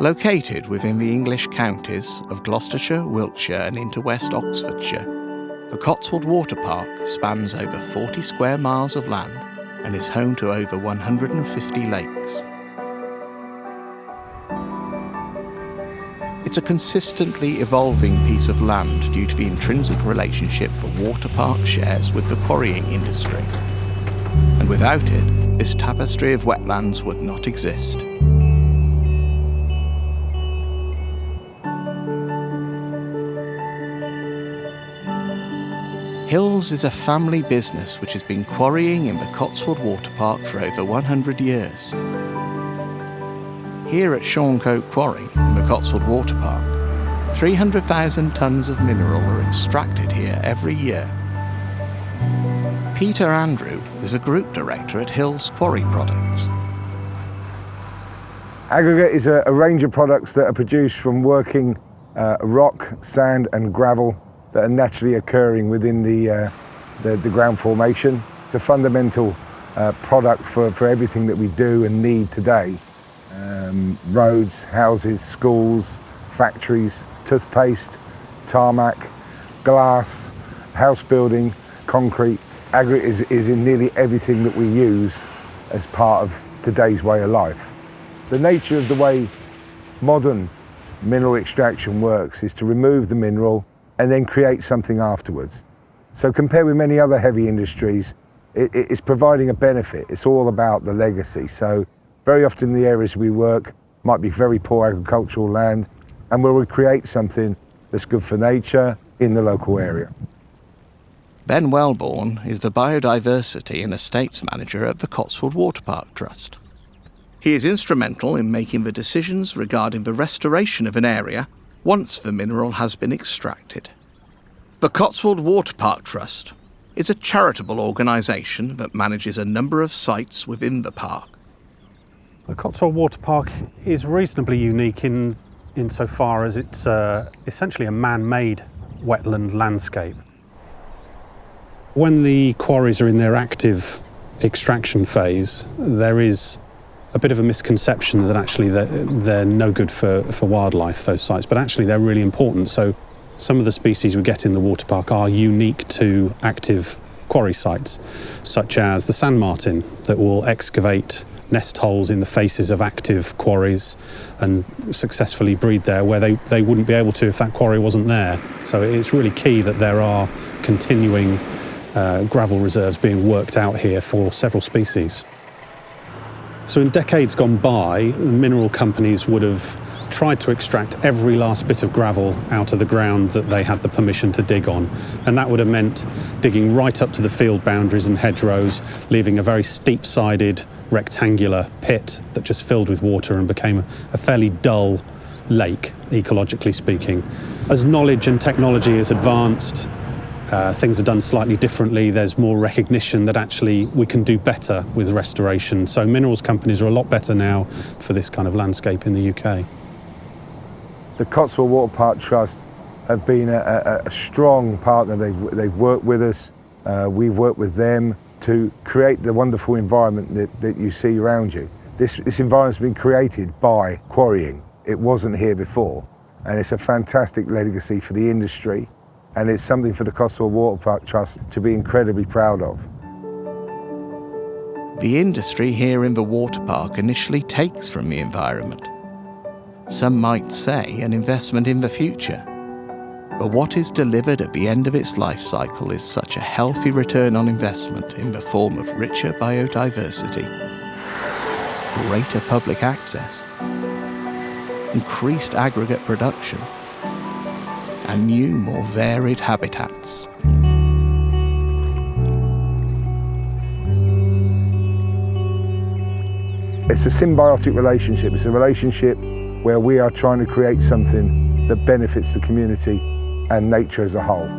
Located within the English counties of Gloucestershire, Wiltshire and into West Oxfordshire, the Cotswold Water Park spans over 40 square miles of land and is home to over 150 lakes. It's a consistently evolving piece of land due to the intrinsic relationship the water park shares with the quarrying industry. And without it, this tapestry of wetlands would not exist. Hills is a family business which has been quarrying in the Cotswold Water Park for over 100 years. Here at Shorncove Quarry, in the Cotswold Water Park, 300,000 tonnes of mineral are extracted here every year. Peter Andrew is the Group Director at Hills Quarry Products. Aggregate is a range of products that are produced from working rock, sand and gravel that are naturally occurring within the ground formation. It's a fundamental product for everything that we do and need today. Roads, houses, schools, factories, toothpaste, tarmac, glass, house building, concrete. Aggregate is in nearly everything that we use as part of today's way of life. The nature of the way modern mineral extraction works is to remove the mineral and then create something afterwards. So compared with many other heavy industries, it's providing a benefit. It's all about the legacy. So very often the areas we work might be very poor agricultural land, and we'll create something that's good for nature in the local area. Ben Wellborn is the Biodiversity and Estates Manager at the Cotswold Water Park Trust. He is instrumental in making the decisions regarding the restoration of an area once the mineral has been extracted. The Cotswold Water Park Trust is a charitable organisation that manages a number of sites within the park. The Cotswold Water Park is reasonably unique insofar as it's essentially a man-made wetland landscape. When the quarries are in their active extraction phase, there is a bit of a misconception that actually they're no good for wildlife, those sites, but actually they're really important. So some of the species we get in the water park are unique to active quarry sites, such as the sand martin that will excavate nest holes in the faces of active quarries and successfully breed there where they wouldn't be able to if that quarry wasn't there. So it's really key that there are continuing gravel reserves being worked out here for several species. So in decades gone by, the mineral companies would have tried to extract every last bit of gravel out of the ground that they had the permission to dig on. And that would have meant digging right up to the field boundaries and hedgerows, leaving a very steep-sided rectangular pit that just filled with water and became a fairly dull lake, ecologically speaking. As knowledge and technology has advanced, things are done slightly differently. There's more recognition that actually we can do better with restoration. So minerals companies are a lot better now for this kind of landscape in the UK. The Cotswold Water Park Trust have been a strong partner. They've worked with us, we've worked with them to create the wonderful environment that you see around you. This environment's been created by quarrying. It wasn't here before, and it's a fantastic legacy for the industry, and it's something for the Cotswold Water Park Trust to be incredibly proud of. The industry here in the water park initially takes from the environment. Some might say an investment in the future. But what is delivered at the end of its life cycle is such a healthy return on investment in the form of richer biodiversity, greater public access, increased aggregate production, and new, more varied habitats. It's a symbiotic relationship. It's a relationship where we are trying to create something that benefits the community and nature as a whole.